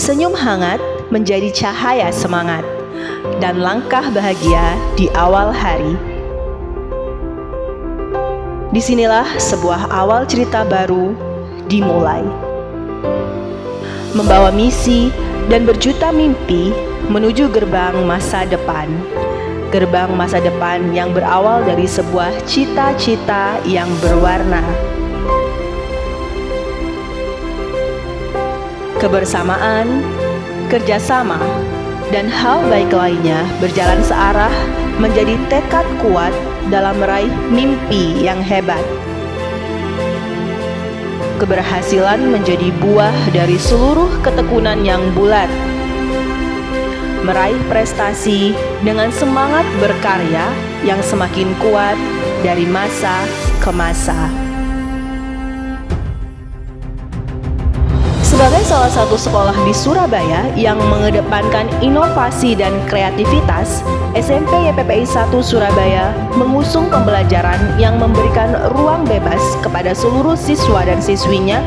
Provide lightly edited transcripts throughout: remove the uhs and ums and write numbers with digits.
senyum hangat menjadi cahaya semangat, dan langkah bahagia di awal hari. Disinilah sebuah awal cerita baru dimulai. Membawa misi dan berjuta mimpi menuju gerbang masa depan. Gerbang masa depan yang berawal dari sebuah cita-cita yang berwarna. Kebersamaan, kerjasama, dan hal baik lainnya berjalan searah menjadi tekad kuat dalam meraih mimpi yang hebat. Keberhasilan menjadi buah dari seluruh ketekunan yang bulat. Meraih prestasi dengan semangat berkarya yang semakin kuat dari masa ke masa. Sebagai salah satu sekolah di Surabaya yang mengedepankan inovasi dan kreativitas, SMP YPPI 1 Surabaya mengusung pembelajaran yang memberikan ruang bebas kepada seluruh siswa dan siswinya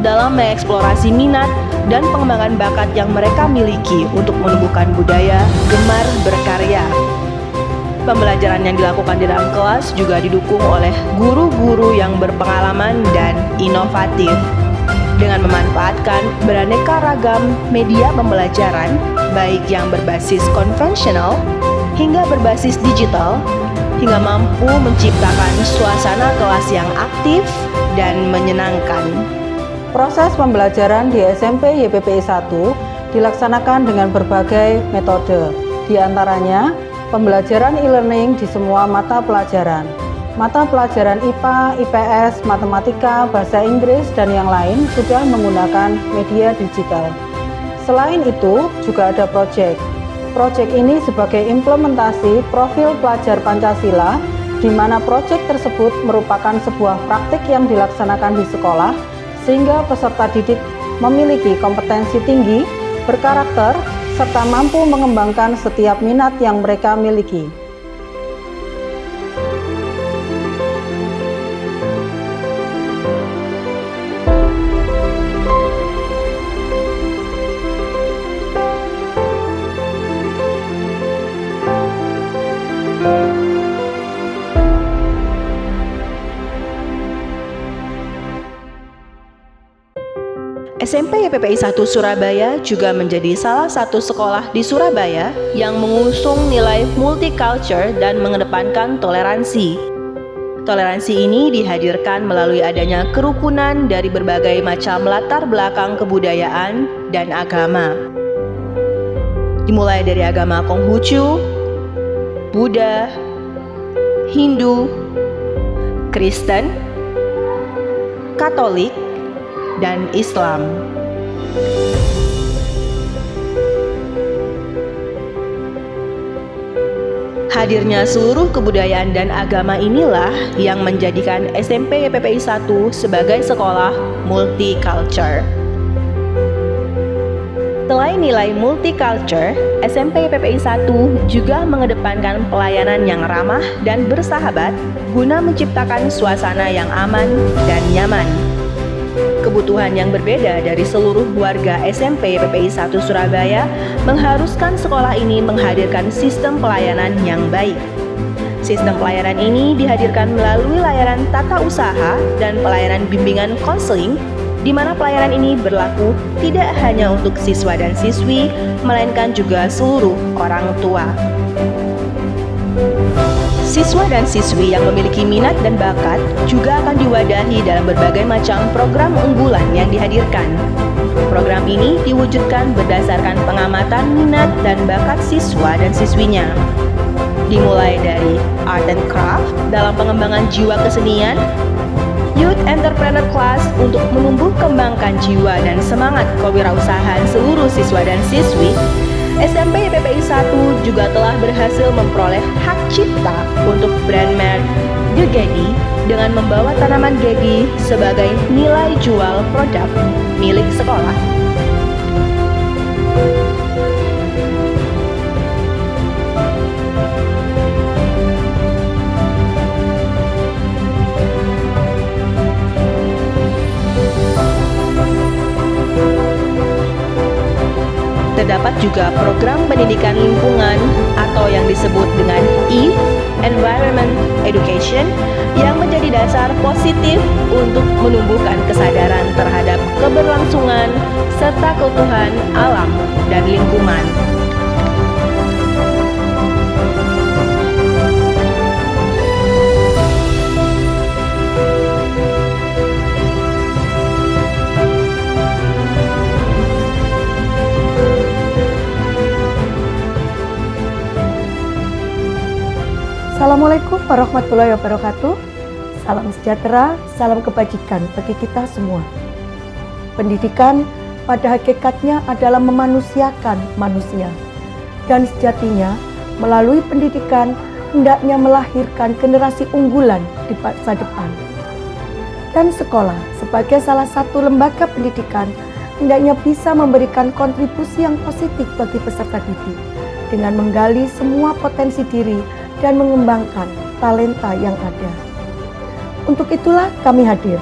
dalam mengeksplorasi minat dan pengembangan bakat yang mereka miliki untuk menumbuhkan budaya gemar berkarya. Pembelajaran yang dilakukan di dalam kelas juga didukung oleh guru-guru yang berpengalaman dan inovatif. Dengan memanfaatkan beraneka ragam media pembelajaran, baik yang berbasis konvensional hingga berbasis digital, hingga mampu menciptakan suasana kelas yang aktif dan menyenangkan. Proses pembelajaran di SMP YPPI 1 dilaksanakan dengan berbagai metode, di antaranya pembelajaran e-learning di semua mata pelajaran. Mata pelajaran IPA, IPS, Matematika, Bahasa Inggris, dan yang lain sudah menggunakan media digital. Selain itu, juga ada proyek. Proyek ini sebagai implementasi profil pelajar Pancasila, di mana proyek tersebut merupakan sebuah praktik yang dilaksanakan di sekolah, sehingga peserta didik memiliki kompetensi tinggi, berkarakter, serta mampu mengembangkan setiap minat yang mereka miliki. SMP YPPI 1 Surabaya juga menjadi salah satu sekolah di Surabaya yang mengusung nilai multicultural dan mengedepankan toleransi. Toleransi ini dihadirkan melalui adanya kerukunan dari berbagai macam latar belakang kebudayaan dan agama. Dimulai dari agama Konghucu, Buddha, Hindu, Kristen, Katolik, dan Islam. Hadirnya seluruh kebudayaan dan agama inilah yang menjadikan SMP YPPI 1 sebagai sekolah multicultural. Selain nilai multicultural, SMP YPPI 1 juga mengedepankan pelayanan yang ramah dan bersahabat guna menciptakan suasana yang aman dan nyaman. Kebutuhan yang berbeda dari seluruh warga SMP YPPI 1 Surabaya mengharuskan sekolah ini menghadirkan sistem pelayanan yang baik. Sistem pelayanan ini dihadirkan melalui layanan tata usaha dan pelayanan bimbingan konseling, di mana pelayanan ini berlaku tidak hanya untuk siswa dan siswi, melainkan juga seluruh orang tua. Siswa dan siswi yang memiliki minat dan bakat juga akan diwadahi dalam berbagai macam program unggulan yang dihadirkan. Program ini diwujudkan berdasarkan pengamatan minat dan bakat siswa dan siswinya. Dimulai dari Art and Craft dalam pengembangan jiwa kesenian, Youth Entrepreneur Class untuk menumbuh kembangkan jiwa dan semangat kewirausahaan seluruh siswa dan siswi, SMP YPPI 1 juga telah berhasil memperoleh hak cipta untuk brand merek The Gedi dengan membawa tanaman gedi sebagai nilai jual produk milik sekolah. Terdapat juga program pendidikan lingkungan atau yang disebut dengan E, Environment Education, yang menjadi dasar positif untuk menumbuhkan kesadaran terhadap keberlangsungan serta keutuhan alam dan lingkungan. Assalamualaikum warahmatullahi wabarakatuh. Salam sejahtera, salam kebajikan bagi kita semua. Pendidikan pada hakikatnya adalah memanusiakan manusia. Dan sejatinya, melalui pendidikan hendaknya melahirkan generasi unggulan di masa depan. Dan sekolah sebagai salah satu lembaga pendidikan hendaknya bisa memberikan kontribusi yang positif bagi peserta didik dengan menggali semua potensi diri dan mengembangkan talenta yang ada. Untuk itulah kami hadir,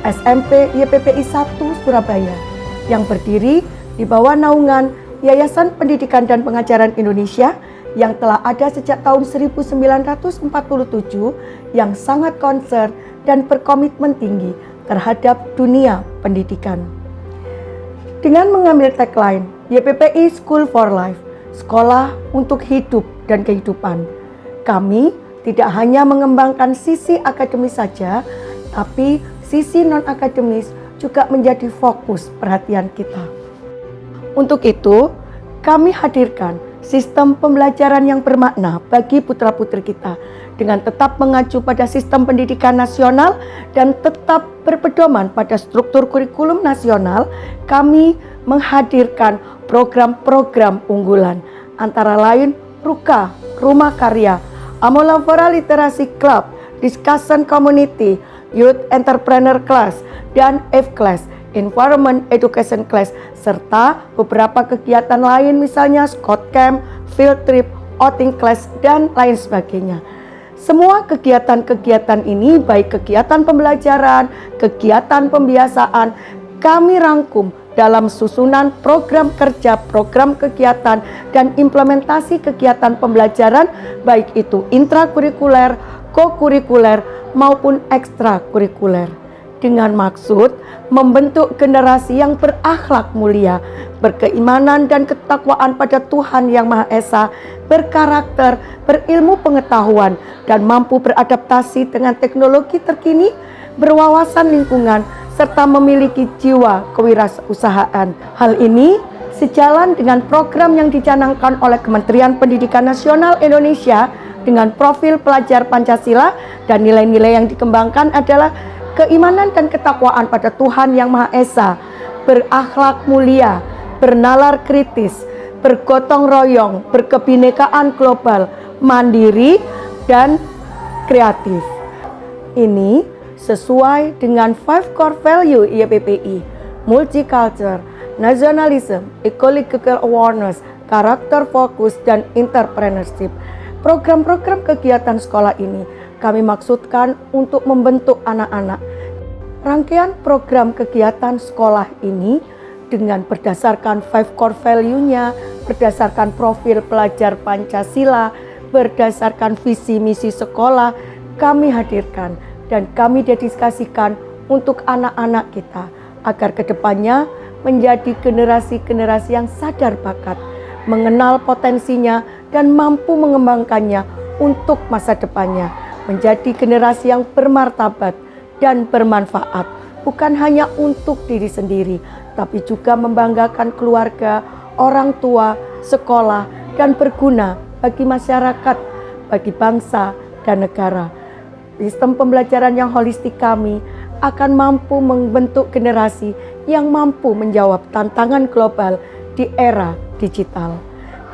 SMP YPPI 1 Surabaya, yang berdiri di bawah naungan Yayasan Pendidikan dan Pengajaran Indonesia yang telah ada sejak tahun 1947, yang sangat concern dan berkomitmen tinggi terhadap dunia pendidikan. Dengan mengambil tagline YPPI School for Life, sekolah untuk hidup dan kehidupan, kami tidak hanya mengembangkan sisi akademis saja, tapi sisi non-akademis juga menjadi fokus perhatian kita. Untuk itu, kami hadirkan sistem pembelajaran yang bermakna bagi putra-putri kita dengan tetap mengacu pada sistem pendidikan nasional dan tetap berpedoman pada struktur kurikulum nasional. Kami menghadirkan program-program unggulan, antara lain RUKA, Rumah Karya, Amolavora Literasi Club, Discussion Community, Youth Entrepreneur Class, dan F-Class, Environment Education Class, serta beberapa kegiatan lain misalnya Scout Camp, Field Trip, Outing Class, dan lain sebagainya. Semua kegiatan-kegiatan ini, baik kegiatan pembelajaran, kegiatan pembiasaan, kami rangkum dalam susunan program kerja, program kegiatan, dan implementasi kegiatan pembelajaran, baik itu intrakurikuler, kokurikuler, maupun ekstrakurikuler. Dengan maksud membentuk generasi yang berakhlak mulia, berkeimanan dan ketakwaan pada Tuhan Yang Maha Esa, berkarakter, berilmu pengetahuan, dan mampu beradaptasi dengan teknologi terkini, berwawasan lingkungan, serta memiliki jiwa kewirausahaan. Hal ini sejalan dengan program yang dicanangkan oleh Kementerian Pendidikan Nasional Indonesia dengan profil pelajar Pancasila, dan nilai-nilai yang dikembangkan adalah keimanan dan ketakwaan pada Tuhan Yang Maha Esa, berakhlak mulia, bernalar kritis, bergotong royong, berkebinekaan global, mandiri, dan kreatif. Ini sesuai dengan 5 core value YPPI, multicultural, nationalism, ecological awareness, karakter fokus, dan entrepreneurship. Program-program kegiatan sekolah ini kami maksudkan untuk membentuk anak-anak. Rangkaian program kegiatan sekolah ini dengan berdasarkan 5 core value-nya, berdasarkan profil pelajar Pancasila, berdasarkan visi misi sekolah, kami hadirkan dan kami dedikasikan untuk anak-anak kita agar kedepannya menjadi generasi-generasi yang sadar bakat, mengenal potensinya dan mampu mengembangkannya untuk masa depannya, menjadi generasi yang bermartabat dan bermanfaat, bukan hanya untuk diri sendiri, tapi juga membanggakan keluarga, orang tua, sekolah, dan berguna bagi masyarakat, bagi bangsa dan negara. Sistem pembelajaran yang holistik kami akan mampu membentuk generasi yang mampu menjawab tantangan global di era digital.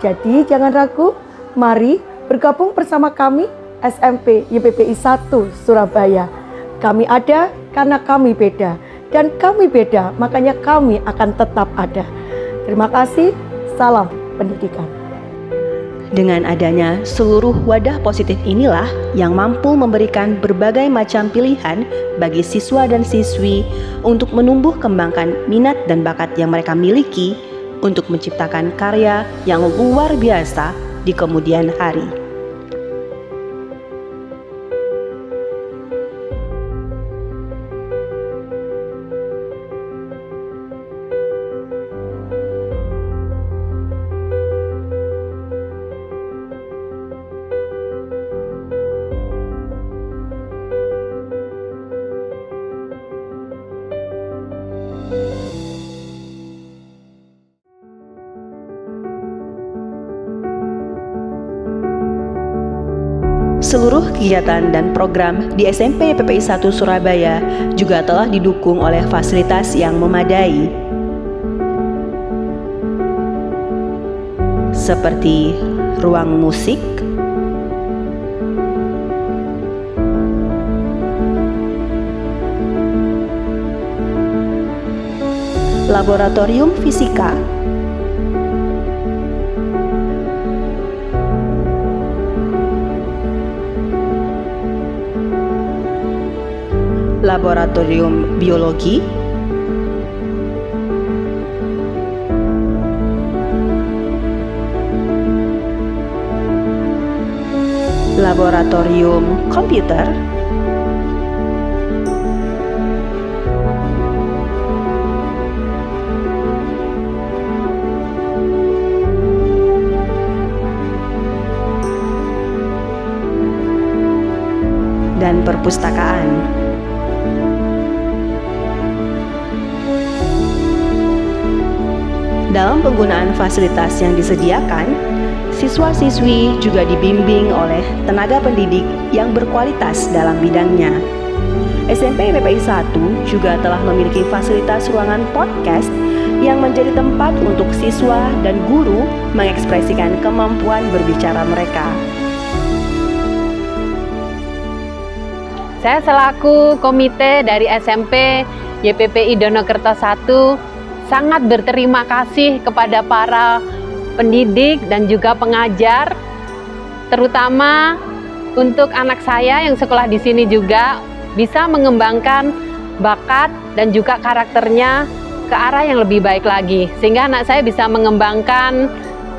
Jadi jangan ragu, mari bergabung bersama kami SMP YPPI 1 Surabaya. Kami ada karena kami beda, dan kami beda makanya kami akan tetap ada. Terima kasih, salam pendidikan. Dengan adanya seluruh wadah positif inilah yang mampu memberikan berbagai macam pilihan bagi siswa dan siswi untuk menumbuh kembangkan minat dan bakat yang mereka miliki, untuk menciptakan karya yang luar biasa di kemudian hari. Seluruh kegiatan dan program di SMP YPPI 1 Surabaya juga telah didukung oleh fasilitas yang memadai, seperti ruang musik, laboratorium fisika, laboratorium biologi, laboratorium komputer, dan perpustakaan. Dalam penggunaan fasilitas yang disediakan, siswa-siswi juga dibimbing oleh tenaga pendidik yang berkualitas dalam bidangnya. SMP YPPI 1 juga telah memiliki fasilitas ruangan podcast yang menjadi tempat untuk siswa dan guru mengekspresikan kemampuan berbicara mereka. Saya selaku komite dari SMP YPPI Donokerto 1 sangat berterima kasih kepada para pendidik dan juga pengajar, terutama untuk anak saya yang sekolah di sini juga bisa mengembangkan bakat dan juga karakternya ke arah yang lebih baik lagi, sehingga anak saya bisa mengembangkan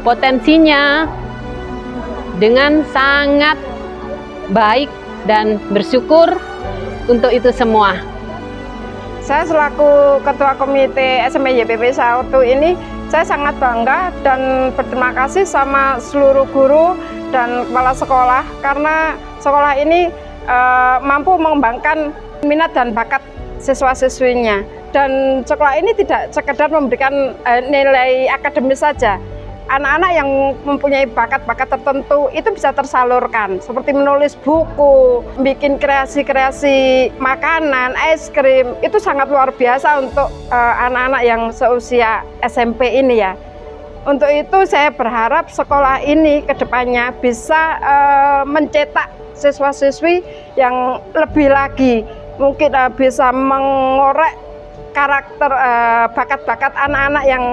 potensinya dengan sangat baik dan bersyukur untuk itu semua. Saya selaku Ketua Komite SMP YPPI 1 ini, saya sangat bangga dan berterima kasih sama seluruh guru dan kepala sekolah karena sekolah ini mampu mengembangkan minat dan bakat siswa-siswinya. Dan sekolah ini tidak sekedar memberikan nilai akademis saja. Anak-anak yang mempunyai bakat-bakat tertentu itu bisa tersalurkan, seperti menulis buku, bikin kreasi-kreasi makanan, es krim, itu sangat luar biasa untuk anak-anak yang seusia SMP ini ya. Untuk itu saya berharap sekolah ini ke depannya bisa mencetak siswa-siswi yang lebih lagi, mungkin bisa mengorek karakter bakat-bakat anak-anak yang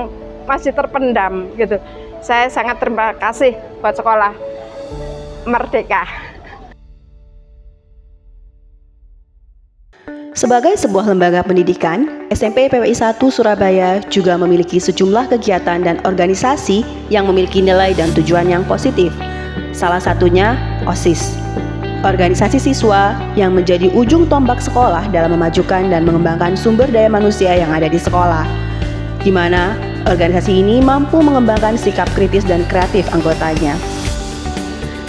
masih terpendam gitu. Saya sangat terima kasih buat sekolah Merdeka. Sebagai sebuah lembaga pendidikan, SMP YPPI 1 Surabaya juga memiliki sejumlah kegiatan dan organisasi yang memiliki nilai dan tujuan yang positif. Salah satunya OSIS, organisasi siswa yang menjadi ujung tombak sekolah dalam memajukan dan mengembangkan sumber daya manusia yang ada di sekolah, di mana organisasi ini mampu mengembangkan sikap kritis dan kreatif anggotanya.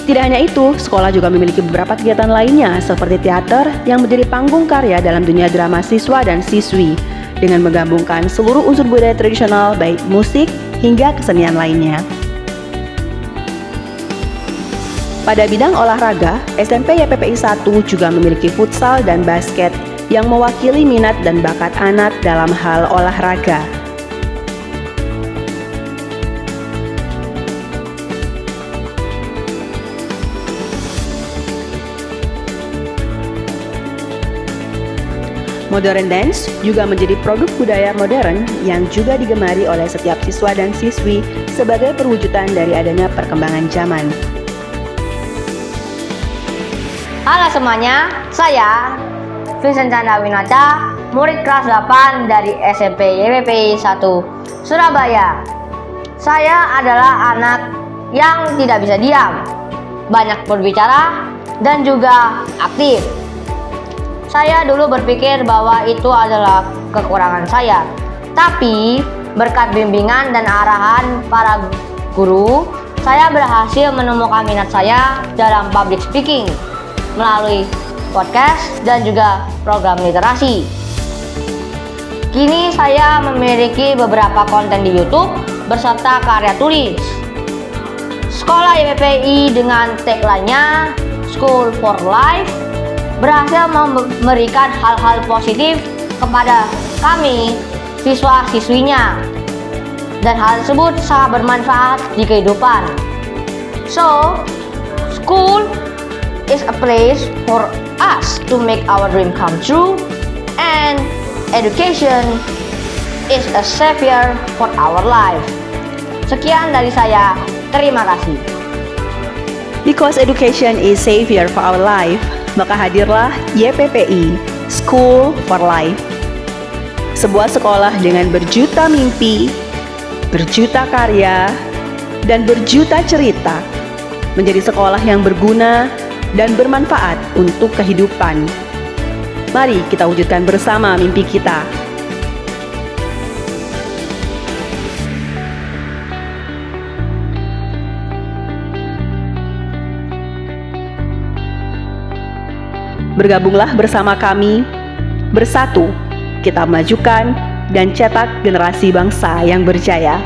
Tidak hanya itu, sekolah juga memiliki beberapa kegiatan lainnya seperti teater yang menjadi panggung karya dalam dunia drama siswa dan siswi dengan menggabungkan seluruh unsur budaya tradisional baik musik hingga kesenian lainnya. Pada bidang olahraga, SMP YPPI 1 juga memiliki futsal dan basket yang mewakili minat dan bakat anak dalam hal olahraga. Modern Dance juga menjadi produk budaya modern yang juga digemari oleh setiap siswa dan siswi sebagai perwujudan dari adanya perkembangan zaman. Halo semuanya, saya Vincent Chandra Winata, murid kelas 8 dari SMP YPPI 1 Surabaya. Saya adalah anak yang tidak bisa diam, banyak berbicara, dan juga aktif. Saya dulu berpikir bahwa itu adalah kekurangan saya. Tapi berkat bimbingan dan arahan para guru, saya berhasil menemukan minat saya dalam public speaking melalui podcast dan juga program literasi. Kini saya memiliki beberapa konten di YouTube beserta karya tulis. Sekolah YPPI dengan tagline-nya School for Life berhasil memberikan hal-hal positif kepada kami siswa-siswinya, dan hal tersebut sangat bermanfaat di kehidupan. So, school is a place for us to make our dream come true, and education is a savior for our life. Sekian dari saya, terima kasih. Because education is savior for our life, maka hadirlah YPPI, School for Life. Sebuah sekolah dengan berjuta mimpi, berjuta karya, dan berjuta cerita, menjadi sekolah yang berguna dan bermanfaat untuk kehidupan. Mari kita wujudkan bersama mimpi kita. Bergabunglah bersama kami, bersatu kita majukan dan cetak generasi bangsa yang berjaya.